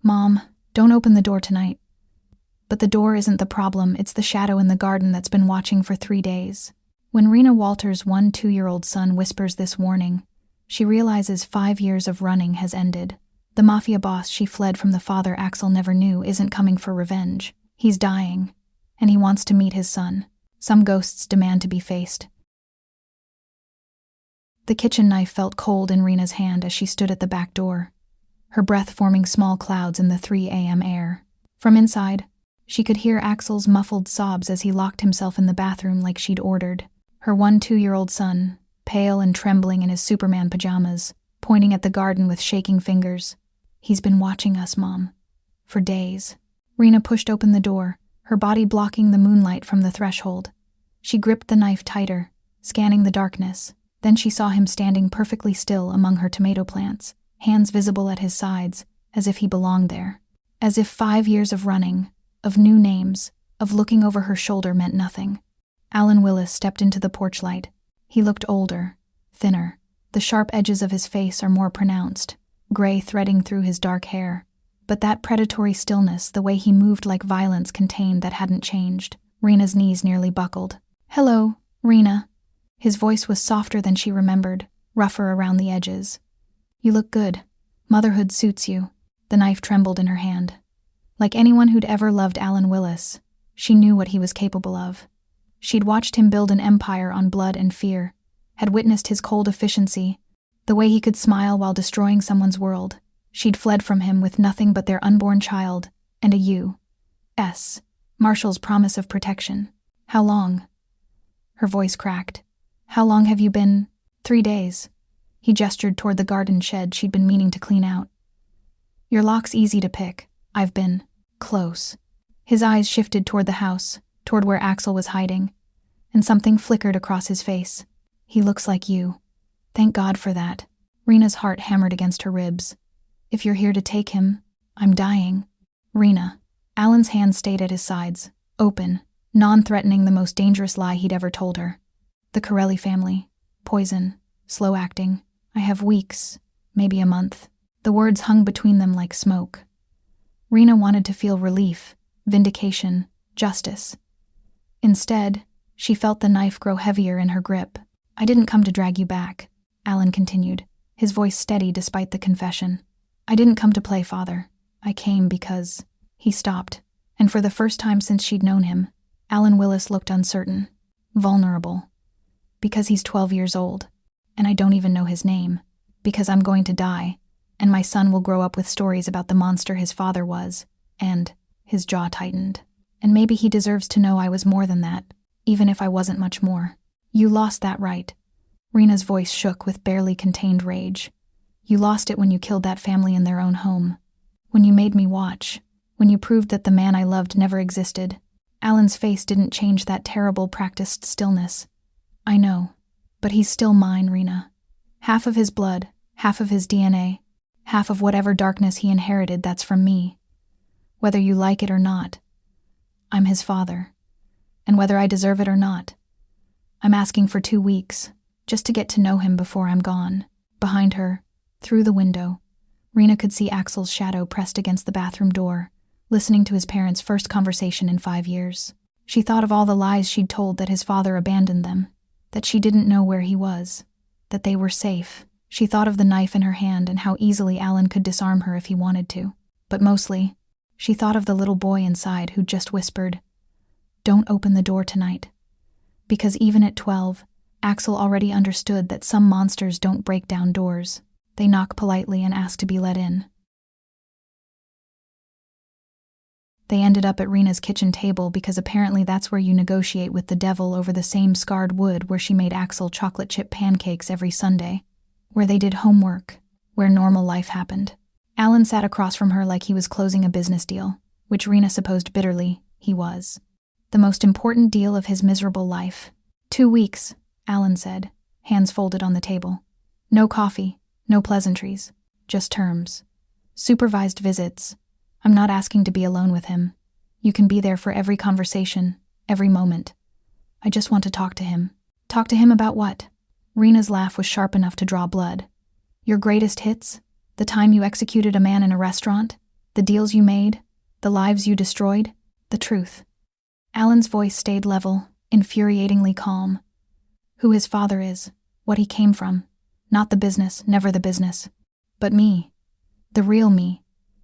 "Mom, don't open the door tonight." But the door isn't the problem, it's the shadow in the garden that's been watching for 3 days. When Rena Walters' 2-year-old son whispers this warning, she realizes 5 years of running has ended. The mafia boss she fled from, the father Axel never knew, isn't coming for revenge. He's dying, and he wants to meet his son. Some ghosts demand to be faced. The kitchen knife felt cold in Rena's hand as she stood at the back door, her breath forming small clouds in the 3 a.m. air. From inside, she could hear Axel's muffled sobs as he locked himself in the bathroom like she'd ordered. Her 2-year-old son, pale and trembling in his Superman pajamas, pointing at the garden with shaking fingers. "He's been watching us, Mom. For days." Rena pushed open the door, her body blocking the moonlight from the threshold. She gripped the knife tighter, scanning the darkness. Then she saw him standing perfectly still among her tomato plants, hands visible at his sides, as if he belonged there. As if 5 years of running, of new names, of looking over her shoulder meant nothing. Alan Willis stepped into the porch light. He looked older, thinner. The sharp edges of his face are more pronounced, gray threading through his dark hair. But that predatory stillness, the way he moved like violence contained, that hadn't changed. Rena's knees nearly buckled. "Hello, Rena." His voice was softer than she remembered, rougher around the edges. "You look good. Motherhood suits you." The knife trembled in her hand. Like anyone who'd ever loved Alan Willis, she knew what he was capable of. She'd watched him build an empire on blood and fear, had witnessed his cold efficiency, the way he could smile while destroying someone's world. She'd fled from him with nothing but their unborn child and a U.S. Marshal's promise of protection. "How long?" Her voice cracked. "How long have you been?" 3 days. He gestured toward the garden shed she'd been meaning to clean out. "Your lock's easy to pick. I've been close." His eyes shifted toward the house, toward where Axel was hiding, and something flickered across his face. "He looks like you. Thank God for that." Rena's heart hammered against her ribs. "If you're here to take him, I'm dying." "Rena." Alan's hand stayed at his sides, open, non-threatening, the most dangerous lie he'd ever told her. "The Corelli family. Poison. Slow acting. I have weeks, maybe a month." The words hung between them like smoke. Rena wanted to feel relief, vindication, justice. Instead, she felt the knife grow heavier in her grip. "I didn't come to drag you back," Alan continued, his voice steady despite the confession. "I didn't come to play father. I came because—" He stopped, and for the first time since she'd known him, Alan Willis looked uncertain, vulnerable. "Because he's 12 years old, and I don't even know his name. Because I'm going to die, and my son will grow up with stories about the monster his father was, and—" His jaw tightened. "And maybe he deserves to know I was more than that, even if I wasn't much more." "You lost that right." Rena's voice shook with barely contained rage. "You lost it when you killed that family in their own home. When you made me watch. When you proved that the man I loved never existed." Alan's face didn't change that terrible, practiced stillness. "I know. But he's still mine, Rena. Half of his blood, half of his DNA, half of whatever darkness he inherited, that's from me. Whether you like it or not, I'm his father. And whether I deserve it or not, I'm asking for 2 weeks, just to get to know him before I'm gone." Behind her, through the window, Rena could see Axel's shadow pressed against the bathroom door, listening to his parents' first conversation in 5 years. She thought of all the lies she'd told, that his father abandoned them, that she didn't know where he was, that they were safe. She thought of the knife in her hand and how easily Alan could disarm her if he wanted to. But mostly, she thought of the little boy inside who'd just whispered, "Don't open the door tonight." Because even at 12, Axel already understood that some monsters don't break down doors. They knock politely and ask to be let in. They ended up at Rena's kitchen table because apparently that's where you negotiate with the devil over the same scarred wood where she made Axel chocolate chip pancakes every Sunday, where they did homework, where normal life happened. Alan sat across from her like he was closing a business deal, which Rena supposed bitterly he was. The most important deal of his miserable life. 2 weeks, Alan said, hands folded on the table. No coffee, no pleasantries, just terms. Supervised visits. I'm not asking to be alone with him. You can be there for every conversation, every moment. I just want to talk to him. Talk to him about what? Rena's laugh was sharp enough to draw blood. Your greatest hits? The time you executed a man in a restaurant? The deals you made? The lives you destroyed? The truth. Alan's voice stayed level, infuriatingly calm. Who his father is, what he came from. Not the business, never the business. But me. The real me.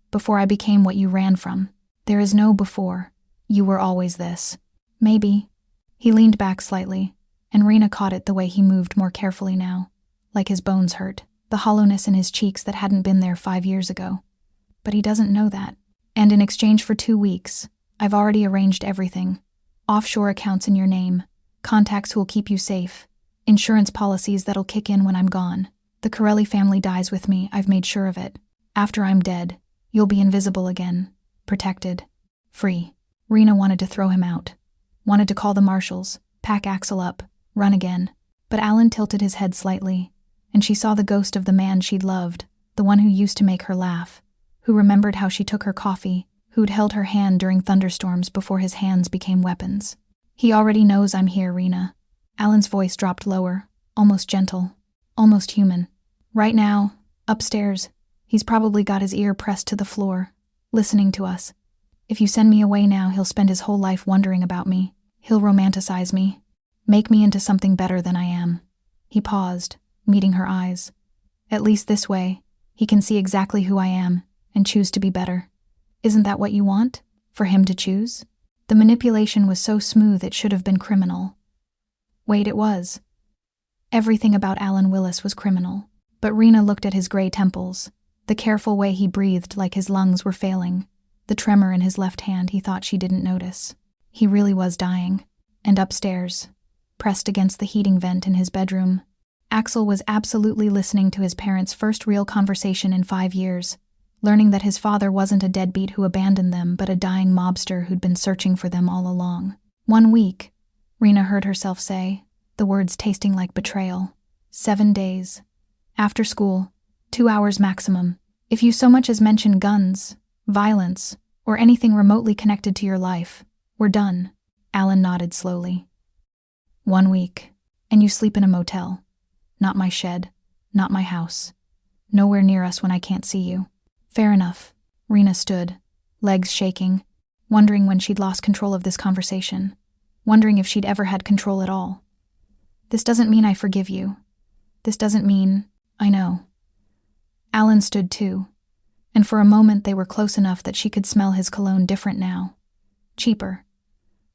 Before I became what you ran from. There is no before. You were always this. Maybe. He leaned back slightly, and Rena caught it the way he moved more carefully now. Like his bones hurt, the hollowness in his cheeks that hadn't been there 5 years ago. But he doesn't know that. And in exchange for 2 weeks, I've already arranged everything. Offshore accounts in your name, contacts who'll keep you safe, insurance policies that'll kick in when I'm gone. The Corelli family dies with me, I've made sure of it. After I'm dead, you'll be invisible again, protected, free. Rena wanted to throw him out. Wanted to call the marshals, pack Axel up, run again. But Alan tilted his head slightly, and she saw the ghost of the man she'd loved, the one who used to make her laugh, who remembered how she took her coffee, who'd held her hand during thunderstorms before his hands became weapons. He already knows I'm here, Rena. Alan's voice dropped lower, almost gentle, almost human. Right now, upstairs, he's probably got his ear pressed to the floor, listening to us. If you send me away now, he'll spend his whole life wondering about me. He'll romanticize me, make me into something better than I am. He paused, meeting her eyes. At least this way, he can see exactly who I am and choose to be better. Isn't that what you want? For him to choose? The manipulation was so smooth it should have been criminal. Wait, it was. Everything about Alan Willis was criminal. But Rena looked at his gray temples, the careful way he breathed like his lungs were failing, the tremor in his left hand he thought she didn't notice. He really was dying. And upstairs, pressed against the heating vent in his bedroom, Axel was absolutely listening to his parents' first real conversation in 5 years, learning that his father wasn't a deadbeat who abandoned them, but a dying mobster who'd been searching for them all along. 1 week, Rena heard herself say, the words tasting like betrayal. 7 days. After school, 2 hours maximum. If you so much as mention guns, violence, or anything remotely connected to your life, we're done. Alan nodded slowly. 1 week, and you sleep in a motel. Not my shed, not my house. Nowhere near us when I can't see you. Fair enough. Rena stood, legs shaking, wondering when she'd lost control of this conversation, wondering if she'd ever had control at all. This doesn't mean I forgive you. This doesn't mean, I know. Alan stood too, and for a moment they were close enough that she could smell his cologne different now. Cheaper.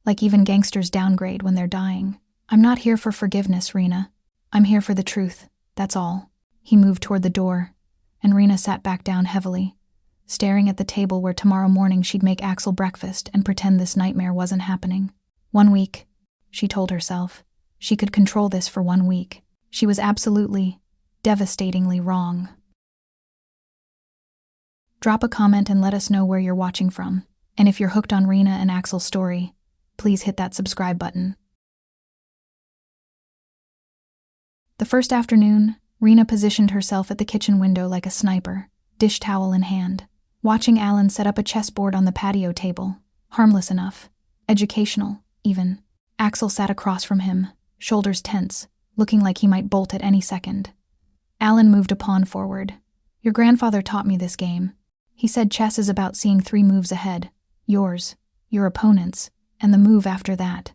Like even gangsters downgrade when they're dying. I'm not here for forgiveness, Rena. I'm here for the truth, that's all. He moved toward the door, and Rena sat back down heavily, staring at the table where tomorrow morning she'd make Axel breakfast and pretend this nightmare wasn't happening. 1 week, she told herself. She could control this for 1 week. She was absolutely, devastatingly wrong. Drop a comment and let us know where you're watching from. And if you're hooked on Rena and Axel's story, please hit that subscribe button. The first afternoon, Rena positioned herself at the kitchen window like a sniper, dish towel in hand, watching Alan set up a chessboard on the patio table, harmless enough, educational, even. Axel sat across from him, shoulders tense, looking like he might bolt at any second. Alan moved a pawn forward. Your grandfather taught me this game. He said chess is about seeing 3 moves ahead, yours, your opponent's, and the move after that.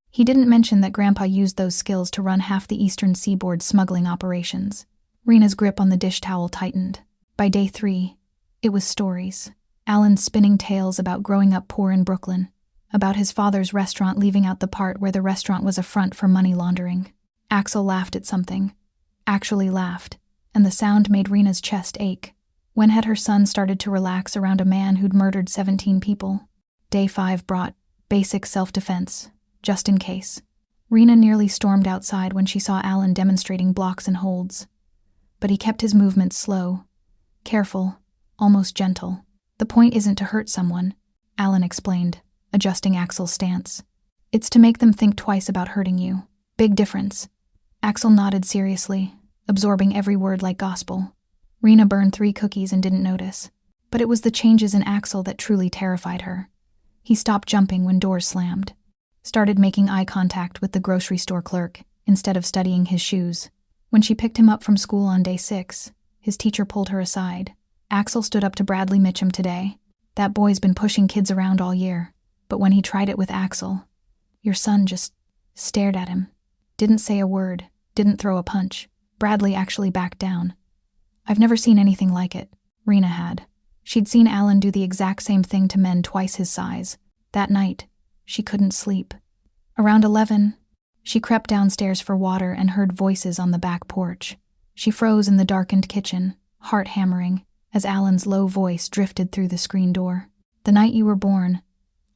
He didn't mention that Grandpa used those skills to run half the eastern seaboard smuggling operations. Rena's grip on the dish towel tightened. By day 3, it was stories. Alan spinning tales about growing up poor in Brooklyn, about his father's restaurant leaving out the part where the restaurant was a front for money laundering. Axel laughed at something. Actually laughed, and the sound made Rena's chest ache. When had her son started to relax around a man who'd murdered 17 people? Day 5 brought basic self-defense, just in case. Rena nearly stormed outside when she saw Alan demonstrating blocks and holds. But he kept his movements slow, careful, almost gentle. The point isn't to hurt someone, Alan explained, adjusting Axel's stance. It's to make them think twice about hurting you. Big difference. Axel nodded seriously, absorbing every word like gospel. Rena burned 3 cookies and didn't notice. But it was the changes in Axel that truly terrified her. He stopped jumping when doors slammed. Started making eye contact with the grocery store clerk, instead of studying his shoes. When she picked him up from school on day 6, his teacher pulled her aside. Axel stood up to Bradley Mitchum today. That boy's been pushing kids around all year, but when he tried it with Axel, your son just stared at him. Didn't say a word, didn't throw a punch. Bradley actually backed down. I've never seen anything like it. Rena had. She'd seen Alan do the exact same thing to men twice his size. That night, she couldn't sleep. Around 11, she crept downstairs for water and heard voices on the back porch. She froze in the darkened kitchen, heart hammering, as Alan's low voice drifted through the screen door. The night you were born,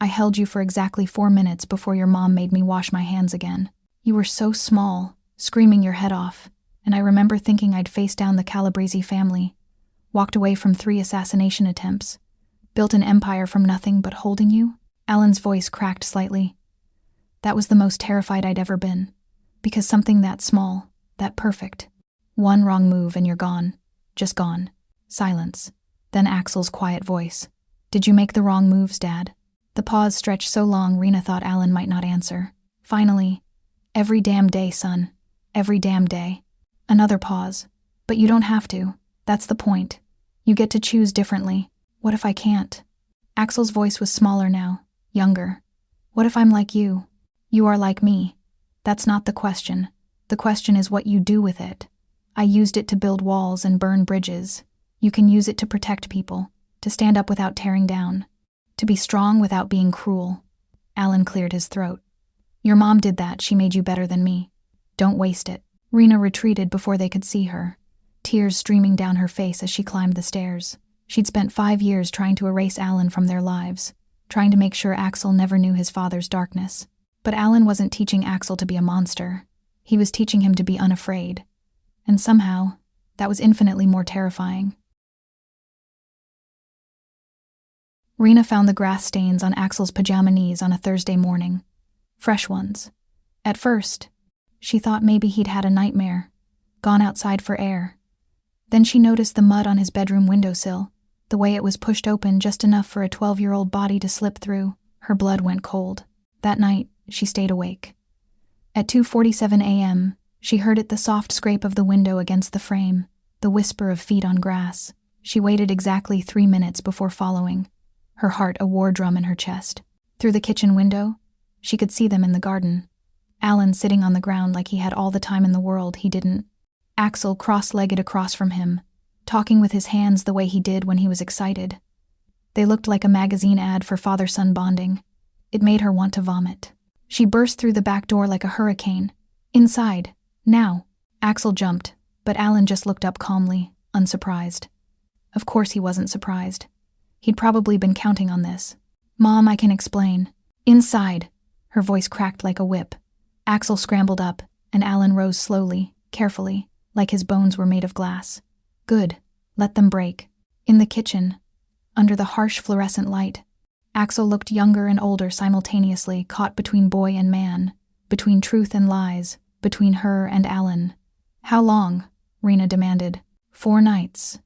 I held you for exactly 4 minutes before your mom made me wash my hands again. You were so small, screaming your head off, and I remember thinking I'd face down the Calabrese family, walked away from 3 assassination attempts, built an empire from nothing but holding you. Alan's voice cracked slightly. That was the most terrified I'd ever been, because something that small, that perfect. One wrong move and you're gone. Just gone. Silence. Then Axel's quiet voice. Did you make the wrong moves, Dad? The pause stretched so long Rena thought Alan might not answer. Finally, every damn day, son. Every damn day. Another pause. But you don't have to. That's the point. You get to choose differently. What if I can't? Axel's voice was smaller now, younger. What if I'm like you? You are like me. That's not the question. The question is what you do with it. I used it to build walls and burn bridges. You can use it to protect people, to stand up without tearing down, to be strong without being cruel. Alan cleared his throat. Your mom did that. She made you better than me. Don't waste it. Rena retreated before they could see her, tears streaming down her face as she climbed the stairs. She'd spent 5 years trying to erase Alan from their lives, trying to make sure Axel never knew his father's darkness. But Alan wasn't teaching Axel to be a monster. He was teaching him to be unafraid. And somehow, that was infinitely more terrifying. Rena found the grass stains on Axel's pajama knees on a Thursday morning. Fresh ones. At first, she thought maybe he'd had a nightmare, gone outside for air. Then she noticed the mud on his bedroom windowsill, the way it was pushed open just enough for a 12-year-old body to slip through. Her blood went cold. That night, she stayed awake. At 2:47 a.m., she heard the soft scrape of the window against the frame, the whisper of feet on grass. She waited exactly 3 minutes before following, her heart a war drum in her chest. Through the kitchen window, she could see them in the garden. Alan sitting on the ground like he had all the time in the world. He didn't. Axel cross-legged across from him, talking with his hands the way he did when he was excited. They looked like a magazine ad for father-son bonding. It made her want to vomit. She burst through the back door like a hurricane. Inside. Now. Axel jumped, but Alan just looked up calmly, unsurprised. Of course he wasn't surprised. He'd probably been counting on this. Mom, I can explain. Inside. Her voice cracked like a whip. Axel scrambled up, and Alan rose slowly, carefully, like his bones were made of glass. Good. Let them break. In the kitchen, under the harsh fluorescent light, Axel looked younger and older simultaneously, caught between boy and man, between truth and lies, between her and Alan. How long? Rena demanded. 4 nights.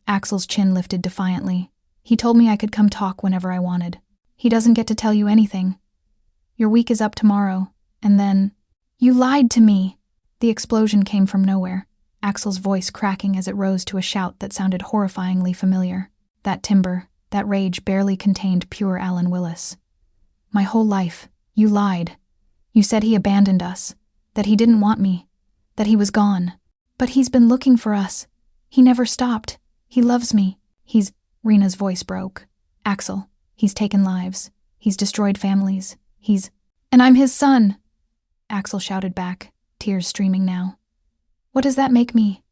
Axel's chin lifted defiantly. He told me I could come talk whenever I wanted. He doesn't get to tell you anything. Your week is up tomorrow, and then... You lied to me! The explosion came from nowhere, Axel's voice cracking as it rose to a shout that sounded horrifyingly familiar. That timbre, that rage barely contained pure Alan Willis. My whole life, you lied. You said he abandoned us, that he didn't want me, that he was gone. But he's been looking for us. He never stopped. He loves me. He's... Rena's voice broke. Axel, he's taken lives. He's destroyed families. He's... And I'm his son! Axel shouted back, tears streaming now. What does that make me?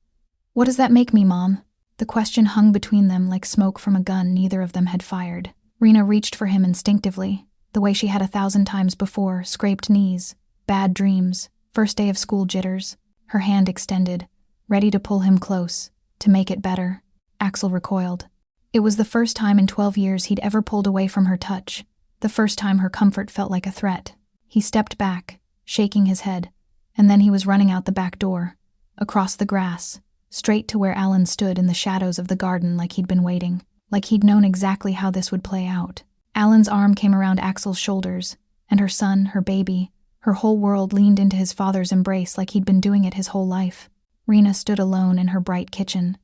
What does that make me, Mom? The question hung between them like smoke from a gun neither of them had fired. Rena reached for him instinctively, the way she had 1,000 times before, scraped knees, bad dreams, first day of school jitters, her hand extended, ready to pull him close, to make it better. Axel recoiled. It was the first time in 12 years he'd ever pulled away from her touch, the first time her comfort felt like a threat. He stepped back, shaking his head, and then he was running out the back door, across the grass, straight to where Alan stood in the shadows of the garden like he'd been waiting, like he'd known exactly how this would play out. Alan's arm came around Axel's shoulders, and her son, her baby, her whole world leaned into his father's embrace like he'd been doing it his whole life. Rena stood alone in her bright kitchen,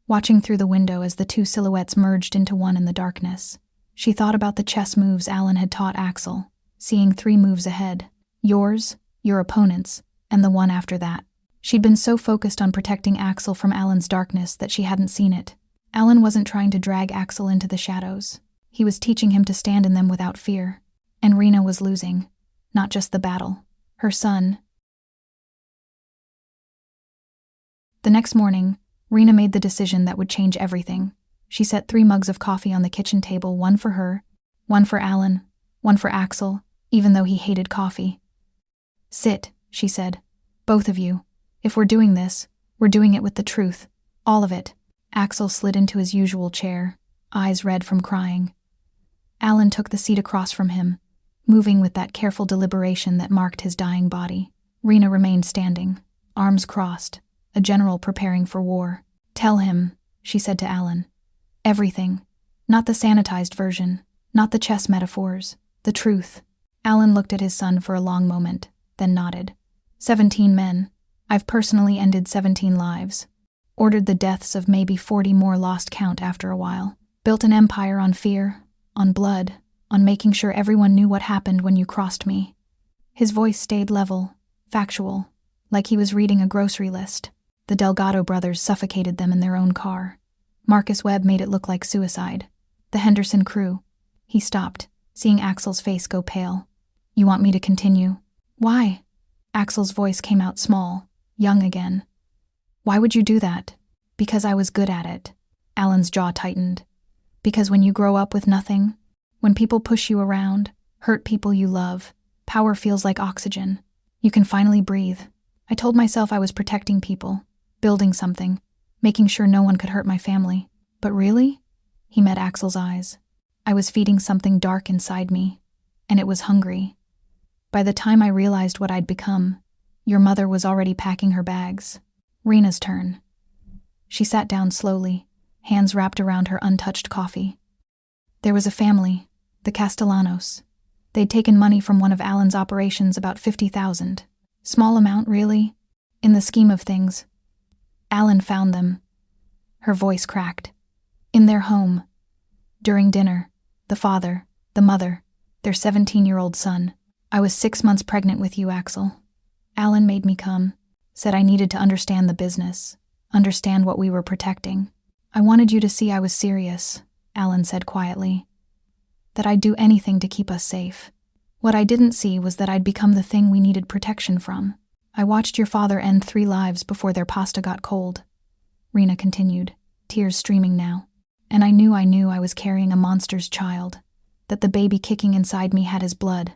watching through the window as the two silhouettes merged into one in the darkness. She thought about the chess moves Alan had taught Axel, seeing 3 moves ahead. Yours, your opponent's, and the one after that. She'd been so focused on protecting Axel from Alan's darkness that she hadn't seen it. Alan wasn't trying to drag Axel into the shadows. He was teaching him to stand in them without fear. And Rena was losing. Not just the battle. Her son. The next morning, Rena made the decision that would change everything. She set 3 mugs of coffee on the kitchen table, one for her, one for Alan, one for Axel, even though he hated coffee. "Sit," she said. "Both of you. If we're doing this, we're doing it with the truth. All of it." Axel slid into his usual chair, eyes red from crying. Alan took the seat across from him, moving with that careful deliberation that marked his dying body. Rena remained standing, arms crossed, a general preparing for war. "Tell him," she said to Alan. "Everything. Not the sanitized version, not the chess metaphors, the truth." Alan looked at his son for a long moment, then nodded. 17 men. I've personally ended 17 lives. Ordered the deaths of maybe 40 more, lost count after a while. Built an empire on fear, on blood, on making sure everyone knew what happened when you crossed me." His voice stayed level, factual, like he was reading a grocery list. The Delgado brothers suffocated them in their own car. Marcus Webb made it look like suicide. The Henderson crew. He stopped, seeing Axel's face go pale. "You want me to continue?" "Why?" Axel's voice came out small, young again. "Why would you do that?" "Because I was good at it." Alan's jaw tightened. "Because when you grow up with nothing, when people push you around, hurt people you love, power feels like oxygen. You can finally breathe. I told myself I was protecting people, building something, making sure no one could hurt my family. But really?" He met Axel's eyes. "I was feeding something dark inside me, and it was hungry. By the time I realized what I'd become, your mother was already packing her bags." Rena's turn. She sat down slowly, hands wrapped around her untouched coffee. "There was a family, the Castellanos. They'd taken money from one of Alan's operations, about 50,000. Small amount, really, in the scheme of things. Alan found them." Her voice cracked. "In their home. During dinner. The father, the mother, their 17-year-old son. I was 6 months pregnant with you, Axel. Alan made me come, said I needed to understand the business, understand what we were protecting. I wanted you to see I was serious," Alan said quietly. "That I'd do anything to keep us safe. What I didn't see was that I'd become the thing we needed protection from. I watched your father end 3 lives before their pasta got cold." Rena continued, tears streaming now. "And I knew I was carrying a monster's child, that the baby kicking inside me had his blood,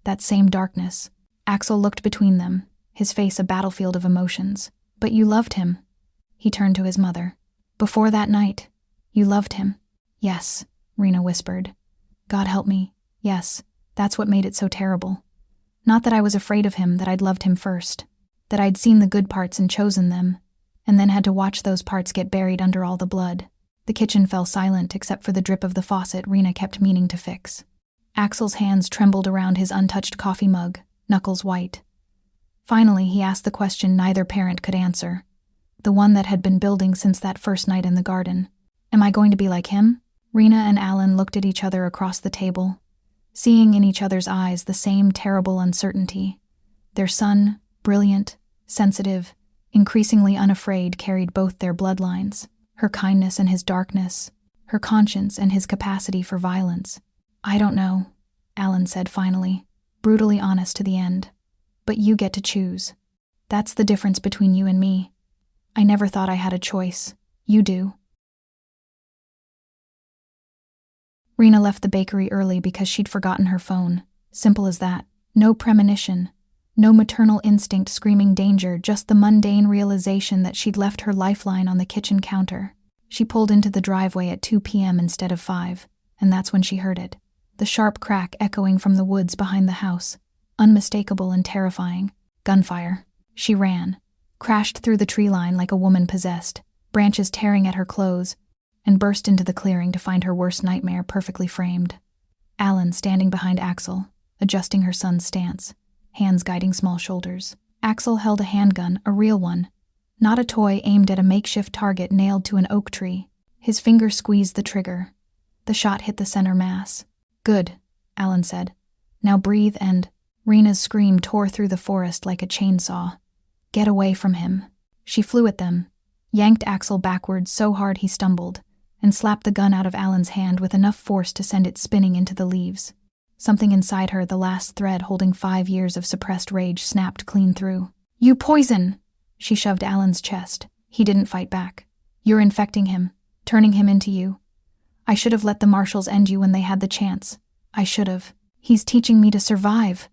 that same darkness." Axel looked between them, his face a battlefield of emotions. "But you loved him." He turned to his mother. "Before that night, you loved him." "Yes," Rena whispered. "God help me, yes, that's what made it so terrible. Not that I was afraid of him, that I'd loved him first, that I'd seen the good parts and chosen them, and then had to watch those parts get buried under all the blood." The kitchen fell silent except for the drip of the faucet Rena kept meaning to fix. Axel's hands trembled around his untouched coffee mug, knuckles white. Finally, he asked the question neither parent could answer, the one that had been building since that first night in the garden. "Am I going to be like him?" Rena and Alan looked at each other across the table, seeing in each other's eyes the same terrible uncertainty. Their son, brilliant, sensitive, increasingly unafraid, carried both their bloodlines, her kindness and his darkness, her conscience and his capacity for violence. "I don't know," Alan said finally, brutally honest to the end. "But you get to choose. That's the difference between you and me. I never thought I had a choice. You do." Rena left the bakery early because she'd forgotten her phone. Simple as that. No premonition. No maternal instinct screaming danger, just the mundane realization that she'd left her lifeline on the kitchen counter. She pulled into the driveway at 2 p.m. instead of 5, and that's when she heard it. The sharp crack echoing from the woods behind the house. Unmistakable and terrifying. Gunfire. She ran. Crashed through the tree line like a woman possessed, branches tearing at her clothes, and burst into the clearing to find her worst nightmare perfectly framed. Alan standing behind Axel, adjusting her son's stance, hands guiding small shoulders. Axel held a handgun, a real one, not a toy aimed at a makeshift target nailed to an oak tree. His finger squeezed the trigger. The shot hit the center mass. "Good," Alan said. "Now breathe and—" Rena's scream tore through the forest like a chainsaw. "Get away from him." She flew at them, yanked Axel backwards so hard he stumbled, and slapped the gun out of Alan's hand with enough force to send it spinning into the leaves. Something inside her, the last thread holding 5 years of suppressed rage, snapped clean through. "You poison!" She shoved Alan's chest. He didn't fight back. "You're infecting him, turning him into you. I should have let the marshals end you when they had the chance. I should have. He's teaching me to survive."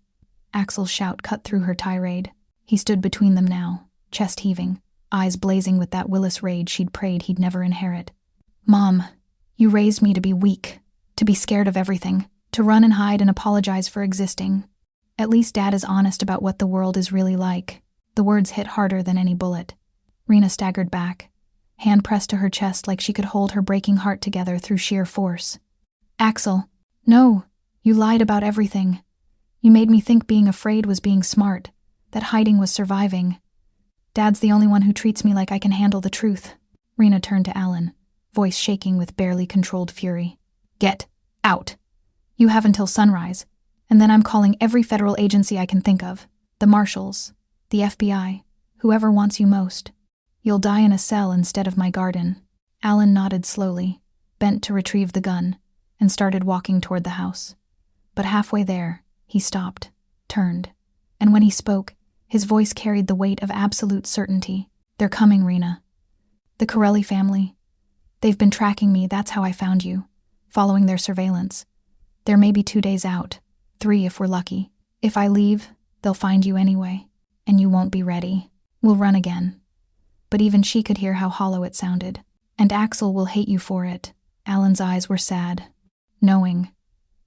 Axel's shout cut through her tirade. He stood between them now, chest heaving, eyes blazing with that Willis rage she'd prayed he'd never inherit. "Mom, you raised me to be weak, to be scared of everything, to run and hide and apologize for existing. At least Dad is honest about what the world is really like." The words hit harder than any bullet. Rena staggered back, hand pressed to her chest like she could hold her breaking heart together through sheer force. "Axel, no, you lied about everything. You made me think being afraid was being smart, that hiding was surviving. Dad's the only one who treats me like I can handle the truth." Rena turned to Alan, voice shaking with barely controlled fury. "Get out. You have until sunrise, and then I'm calling every federal agency I can think of. The marshals, the FBI, whoever wants you most. You'll die in a cell instead of my garden." Alan nodded slowly, bent to retrieve the gun, and started walking toward the house. But halfway there, he stopped, turned, and when he spoke, his voice carried the weight of absolute certainty. "They're coming, Rena. The Corelli family. They've been tracking me, that's how I found you, following their surveillance. They're maybe 2 days out, 3 if we're lucky. If I leave, they'll find you anyway, and you won't be ready. We'll run again." But even she could hear how hollow it sounded. "And Axel will hate you for it." Alan's eyes were sad, knowing.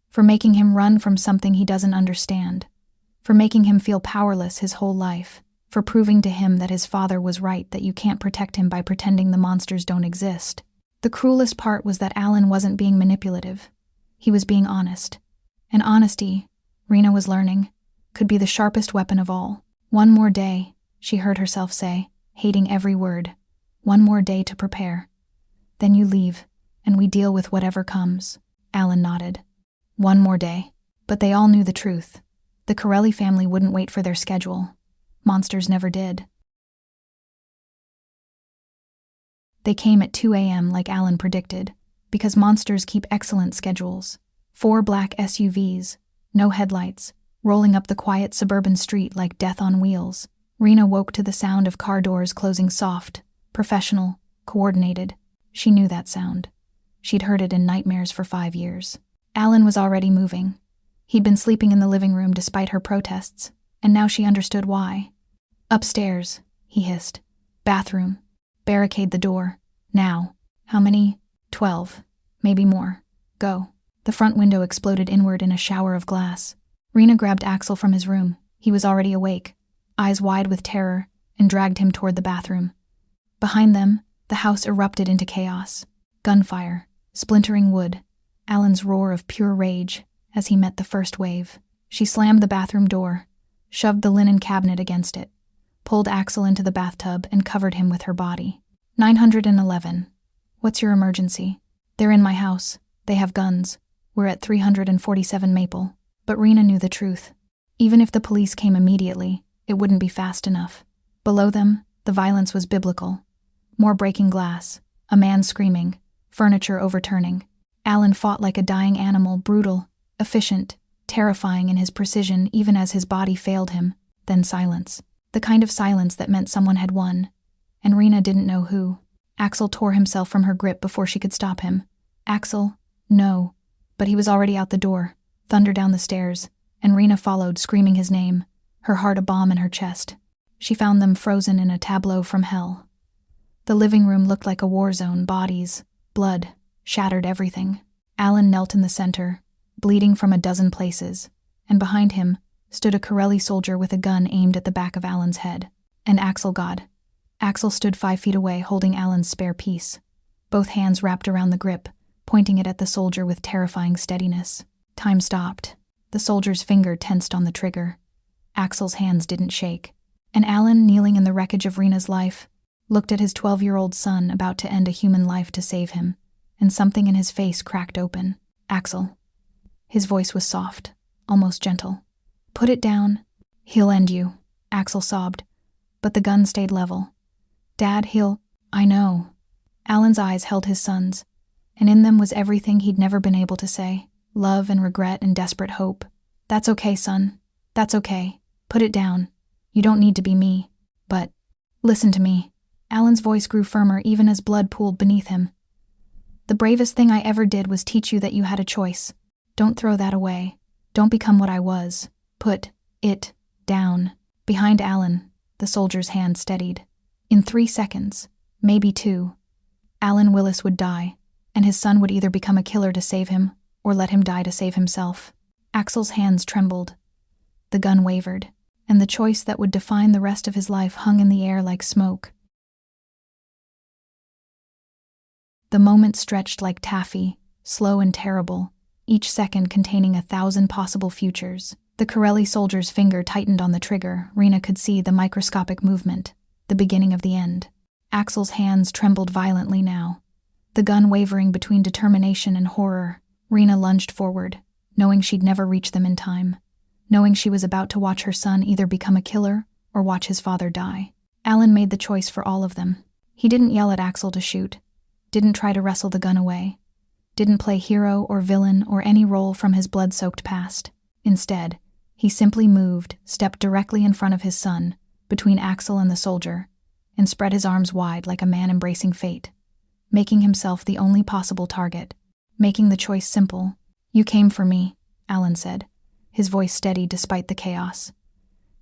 For making him run from something he doesn't understand. For making him feel powerless his whole life. For proving to him that his father was right, that you can't protect him by pretending the monsters don't exist. The cruelest part was that Alan wasn't being manipulative. He was being honest. And honesty, Rena was learning, could be the sharpest weapon of all. "One more day," she heard herself say, hating every word. "One more day to prepare. Then you leave, and we deal with whatever comes." Alan nodded. One more day. But they all knew the truth. The Corelli family wouldn't wait for their schedule. Monsters never did. They came at 2 a.m. like Alan predicted, because monsters keep excellent schedules. 4 black SUVs, no headlights, rolling up the quiet suburban street like death on wheels. Rena woke to the sound of car doors closing soft, professional, coordinated. She knew that sound. She'd heard it in nightmares for 5 years. Alan was already moving. He'd been sleeping in the living room despite her protests, and now she understood why. "Upstairs," he hissed. "Bathroom. Barricade the door. Now." "How many?" 12. Maybe more. "Go." The front window exploded inward in a shower of glass. Rena grabbed Axel from his room. He was already awake, eyes wide with terror, and dragged him toward the bathroom. Behind them, the house erupted into chaos. Gunfire, splintering wood, Alan's roar of pure rage as he met the first wave. She slammed the bathroom door, shoved the linen cabinet against it, pulled Axel into the bathtub and covered him with her body. 911. "What's your emergency?" "They're in my house. They have guns. We're at 347 Maple." But Rena knew the truth. Even if the police came immediately, it wouldn't be fast enough. Below them, the violence was biblical. More breaking glass, a man screaming, furniture overturning. Alan fought like a dying animal, brutal, efficient, terrifying in his precision even as his body failed him. Then silence. The kind of silence that meant someone had won. And Rena didn't know who. Axel tore himself from her grip before she could stop him. "Axel, no." But he was already out the door, thunder down the stairs, and Rena followed, screaming his name, her heart a bomb in her chest. She found them frozen in a tableau from hell. The living room looked like a war zone, bodies, blood, shattered everything. Alan knelt in the center, bleeding from a dozen places, and behind him stood a Corelli soldier with a gun aimed at the back of Alan's head. And Axel stood 5 feet away, holding Alan's spare piece, both hands wrapped around the grip, pointing it at the soldier with terrifying steadiness. Time stopped. The soldier's finger tensed on the trigger. Axel's hands didn't shake. And Alan, kneeling in the wreckage of Rena's life, looked at his 12-year-old son about to end a human life to save him, and something in his face cracked open. "Axel." His voice was soft, almost gentle. "Put it down. He'll end you," Axel sobbed, but the gun stayed level. "Dad, I know." Alan's eyes held his son's, and in them was everything he'd never been able to say, love and regret and desperate hope. "That's okay, son. That's okay. Put it down. You don't need to be me. But listen to me." Alan's voice grew firmer even as blood pooled beneath him. "The bravest thing I ever did was teach you that you had a choice. Don't throw that away. Don't become what I was. Put it down." Behind Alan, the soldier's hand steadied. In 3 seconds, maybe 2, Alan Willis would die, and his son would either become a killer to save him or let him die to save himself. Axel's hands trembled. The gun wavered, and the choice that would define the rest of his life hung in the air like smoke. The moment stretched like taffy, slow and terrible, each second containing 1,000 possible futures. The Corelli soldier's finger tightened on the trigger. Rena could see the microscopic movement, the beginning of the end. Axel's hands trembled violently now. The gun wavering between determination and horror, Rena lunged forward, knowing she'd never reach them in time, knowing she was about to watch her son either become a killer or watch his father die. Alan made the choice for all of them. He didn't yell at Axel to shoot, didn't try to wrestle the gun away, didn't play hero or villain or any role from his blood-soaked past. Instead, he simply moved, stepped directly in front of his son, between Axel and the soldier, and spread his arms wide like a man embracing fate, making himself the only possible target, making the choice simple. "You came for me," Alan said, his voice steady despite the chaos.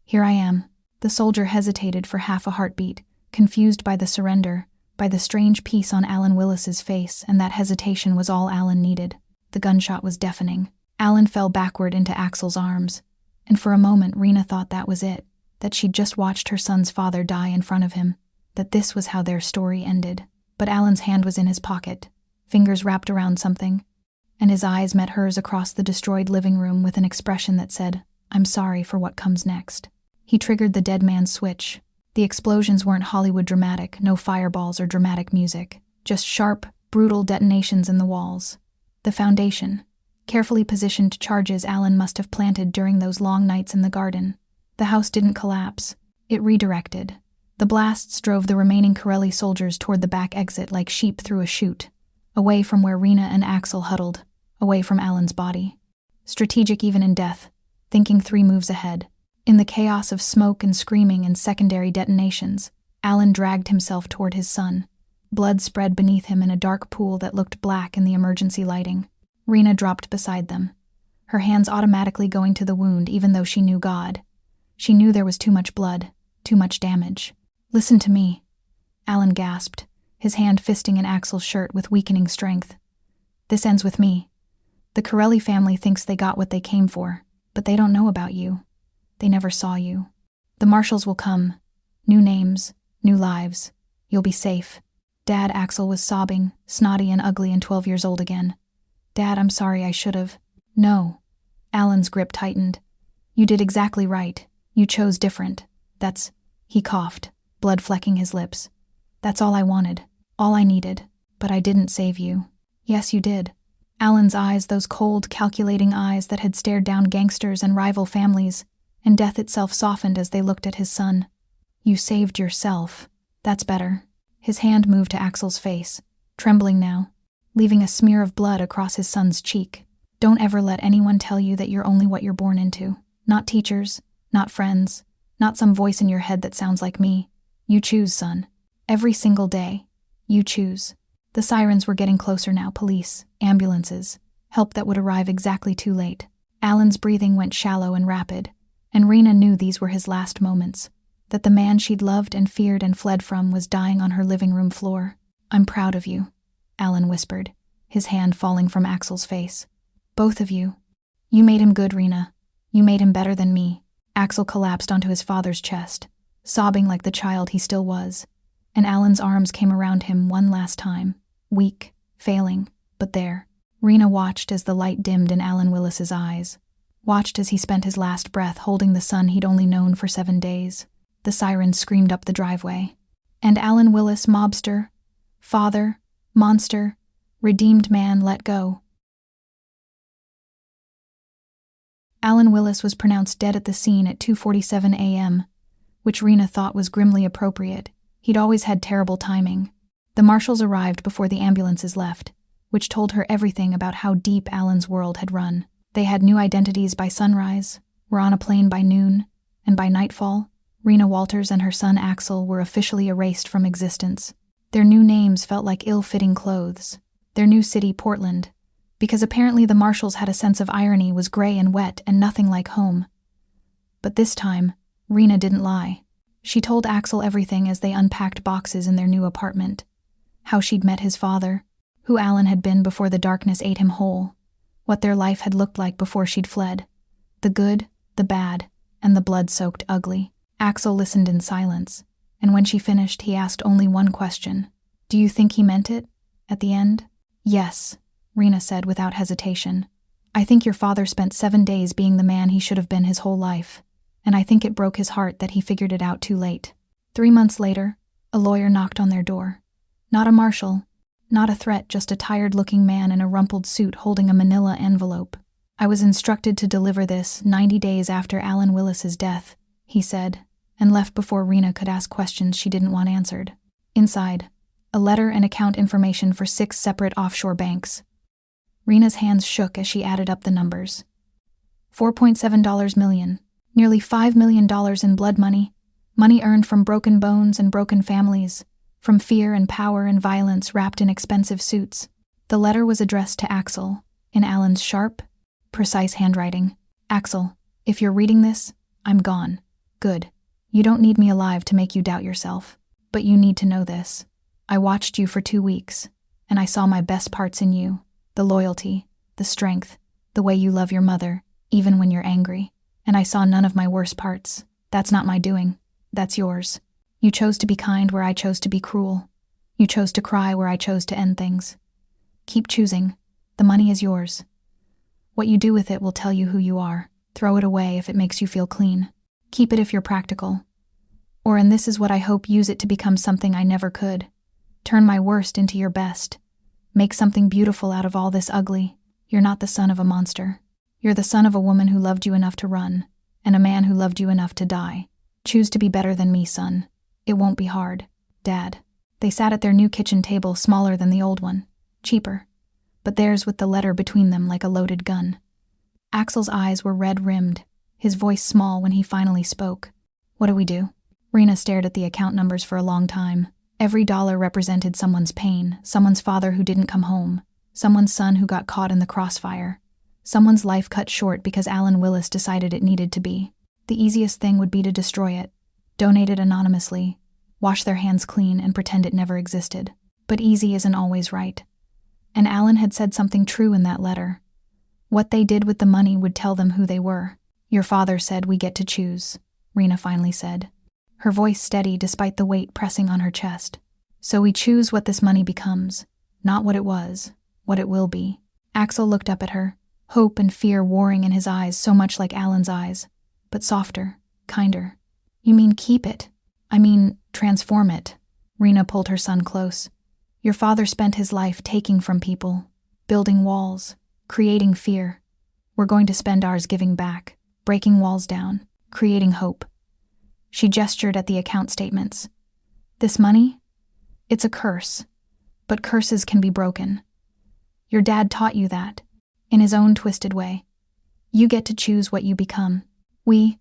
"Here I am." The soldier hesitated for half a heartbeat, confused by the surrender, by the strange peace on Alan Willis's face, and that hesitation was all Alan needed. The gunshot was deafening. Alan fell backward into Axel's arms, and for a moment Rena thought that was it, that she'd just watched her son's father die in front of him, that this was how their story ended. But Alan's hand was in his pocket, fingers wrapped around something, and his eyes met hers across the destroyed living room with an expression that said, "I'm sorry for what comes next." He triggered the dead man's switch. The explosions weren't Hollywood dramatic, no fireballs or dramatic music, just sharp, brutal detonations in the walls. The foundation, carefully positioned charges Alan must have planted during those long nights in the garden. The house didn't collapse. It redirected. The blasts drove the remaining Corelli soldiers toward the back exit like sheep through a chute, away from where Rena and Axel huddled, away from Alan's body. Strategic even in death, thinking 3 moves ahead. In the chaos of smoke and screaming and secondary detonations, Alan dragged himself toward his son. Blood spread beneath him in a dark pool that looked black in the emergency lighting. Rena dropped beside them, her hands automatically going to the wound even though she knew God. She knew there was too much blood, too much damage. "Listen to me," Alan gasped, his hand fisting in Axel's shirt with weakening strength. "This ends with me. The Corelli family thinks they got what they came for, but they don't know about you. They never saw you. The marshals will come. New names, new lives. You'll be safe." "Dad," Axel was sobbing, snotty and ugly and 12 years old again. "Dad, I'm sorry, I should've." "No." Alan's grip tightened. "You did exactly right. You chose different. He coughed, blood flecking his lips. "That's all I wanted, all I needed. But I didn't save you." "Yes, you did." Alan's eyes, those cold, calculating eyes that had stared down gangsters and rival families, and death itself softened as they looked at his son. "You saved yourself. That's better." His hand moved to Axel's face, trembling now, leaving a smear of blood across his son's cheek. "Don't ever let anyone tell you that you're only what you're born into. Not teachers, not friends, not some voice in your head that sounds like me. You choose, son. Every single day. You choose." The sirens were getting closer now, police, ambulances, help that would arrive exactly too late. Alan's breathing went shallow and rapid, and Rena knew these were his last moments, that the man she'd loved and feared and fled from was dying on her living room floor. "I'm proud of you," Alan whispered, his hand falling from Axel's face. "Both of you. You made him good, Rena. You made him better than me." Axel collapsed onto his father's chest, sobbing like the child he still was, and Alan's arms came around him one last time, weak, failing, but there. Rena watched as the light dimmed in Alan Willis's eyes, watched as he spent his last breath holding the son he'd only known for 7 days. The sirens screamed up the driveway, and Alan Willis, mobster, father, monster, Redeemed man let go. Alan Willis was pronounced dead at the scene at 2:47 a.m., which Rena thought was grimly appropriate. He'd always had terrible timing. The marshals arrived before the ambulances left, which told her everything about how deep Alan's world had run. They had new identities by sunrise, were on a plane by noon, and by nightfall, Rena Walters and her son Axel were officially erased from existence. Their new names felt like ill-fitting clothes. Their new city, Portland, because apparently the marshals had a sense of irony, was gray and wet and nothing like home. But this time, Rena didn't lie. She told Axel everything as they unpacked boxes in their new apartment. How she'd met his father, who Alan had been before the darkness ate him whole, what their life had looked like before she'd fled, the good, the bad, and the blood-soaked ugly. Axel listened in silence, and when she finished, he asked only one question. "Do you think he meant it?" At the end, "Yes," Rena said without hesitation. "I think your father spent 7 days being the man he should have been his whole life, and I think it broke his heart that he figured it out too late." 3 months later, a lawyer knocked on their door. Not a marshal, not a threat, just a tired-looking man in a rumpled suit holding a manila envelope. "I was instructed to deliver this 90 days after Alan Willis's death," he said, and left before Rena could ask questions she didn't want answered. Inside, a letter and account information for 6 separate offshore banks. Rena's hands shook as she added up the numbers. $4.7 million, nearly $5 million in blood money, money earned from broken bones and broken families, from fear and power and violence wrapped in expensive suits. The letter was addressed to Axel, in Alan's sharp, precise handwriting. "Axel, if you're reading this, I'm gone. Good. You don't need me alive to make you doubt yourself. But you need to know this. I watched you for 2 weeks, and I saw my best parts in you. The loyalty, the strength, the way you love your mother, even when you're angry. And I saw none of my worst parts. That's not my doing. That's yours. You chose to be kind where I chose to be cruel. You chose to cry where I chose to end things. Keep choosing. The money is yours. What you do with it will tell you who you are. Throw it away if it makes you feel clean. Keep it if you're practical. Or, and this is what I hope, use it to become something I never could. Turn my worst into your best. Make something beautiful out of all this ugly. You're not the son of a monster. You're the son of a woman who loved you enough to run, and a man who loved you enough to die. Choose to be better than me, son. It won't be hard. Dad." They sat at their new kitchen table, smaller than the old one, cheaper, but theirs with the letter between them like a loaded gun. Axel's eyes were red-rimmed, his voice small when he finally spoke. "What do we do?" Rena stared at the account numbers for a long time. Every dollar represented someone's pain, someone's father who didn't come home, someone's son who got caught in the crossfire, someone's life cut short because Alan Willis decided it needed to be. The easiest thing would be to destroy it, donate it anonymously, wash their hands clean and pretend it never existed. But easy isn't always right. And Alan had said something true in that letter. What they did with the money would tell them who they were. "Your father said we get to choose," Rena finally said, her voice steady despite the weight pressing on her chest. "So we choose what this money becomes, not what it was, what it will be." Axel looked up at her, hope and fear warring in his eyes, so much like Alan's eyes, but softer, kinder. "You mean keep it? I mean, transform it." Rena pulled her son close. "Your father spent his life taking from people, building walls, creating fear. We're going to spend ours giving back, breaking walls down, creating hope." She gestured at the account statements. "This money? It's a curse, but curses can be broken. Your dad taught you that, in his own twisted way. You get to choose what you become. We,"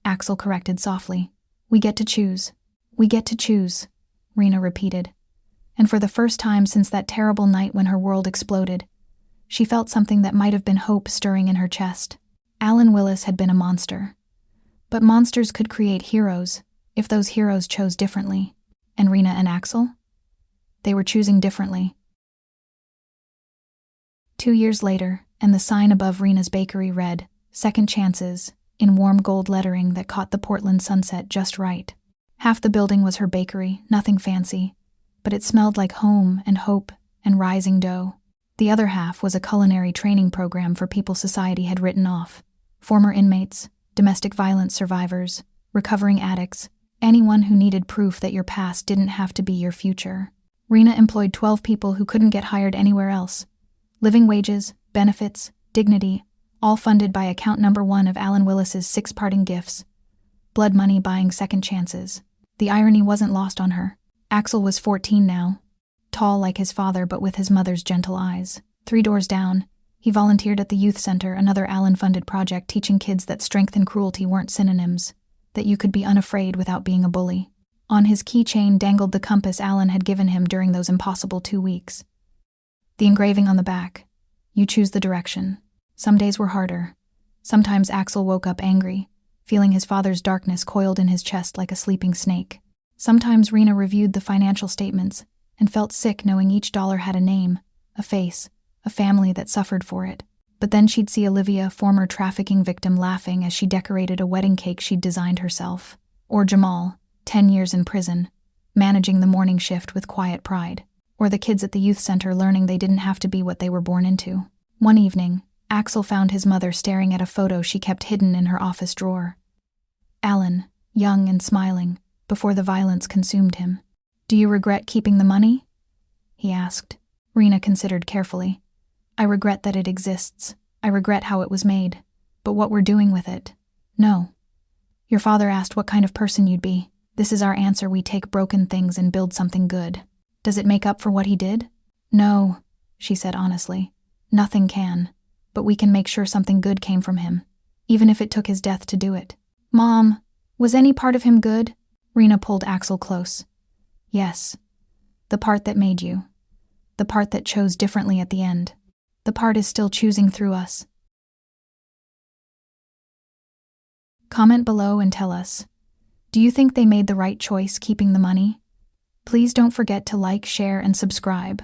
Axel corrected softly, "we get to choose. We get to choose," Rena repeated. And for the first time since that terrible night when her world exploded, she felt something that might have been hope stirring in her chest. Alan Willis had been a monster. But monsters could create heroes, if those heroes chose differently. And Rena and Axel? They were choosing differently. 2 years later, and the sign above Rena's bakery read, "Second Chances," in warm gold lettering that caught the Portland sunset just right. Half the building was her bakery, nothing fancy, but it smelled like home and hope and rising dough. The other half was a culinary training program for people society had written off. Former inmates, domestic violence survivors, recovering addicts, anyone who needed proof that your past didn't have to be your future. Rena employed 12 people who couldn't get hired anywhere else. Living wages, benefits, dignity, all funded by account number 1 of Alan Willis's 6 parting gifts. Blood money buying second chances. The irony wasn't lost on her. Axel was 14 now, tall like his father but with his mother's gentle eyes. 3 doors down, he volunteered at the youth center, another Allen-funded project teaching kids that strength and cruelty weren't synonyms, that you could be unafraid without being a bully. On his keychain dangled the compass Alan had given him during those impossible 2 weeks. The engraving on the back, you choose the direction. Some days were harder. Sometimes Axel woke up angry, feeling his father's darkness coiled in his chest like a sleeping snake. Sometimes Rena reviewed the financial statements and felt sick knowing each dollar had a name, a face, a family that suffered for it. But then she'd see Olivia, former trafficking victim, laughing as she decorated a wedding cake she'd designed herself. Or Jamal, 10 years in prison, managing the morning shift with quiet pride. Or the kids at the youth center learning they didn't have to be what they were born into. One evening, Axel found his mother staring at a photo she kept hidden in her office drawer. Alan, young and smiling, before the violence consumed him. "Do you regret keeping the money?" he asked. Rena considered carefully. "I regret that it exists. I regret how it was made. But what we're doing with it? No. Your father asked what kind of person you'd be. This is our answer. We take broken things and build something good. Does it make up for what he did? No," she said honestly. "Nothing can. But we can make sure something good came from him, even if it took his death to do it." "Mom, was any part of him good?" Rena pulled Axel close. "Yes. The part that made you. The part that chose differently at the end. The part is still choosing through us." Comment below and tell us, do you think they made the right choice keeping the money? Please don't forget to like, share, and subscribe.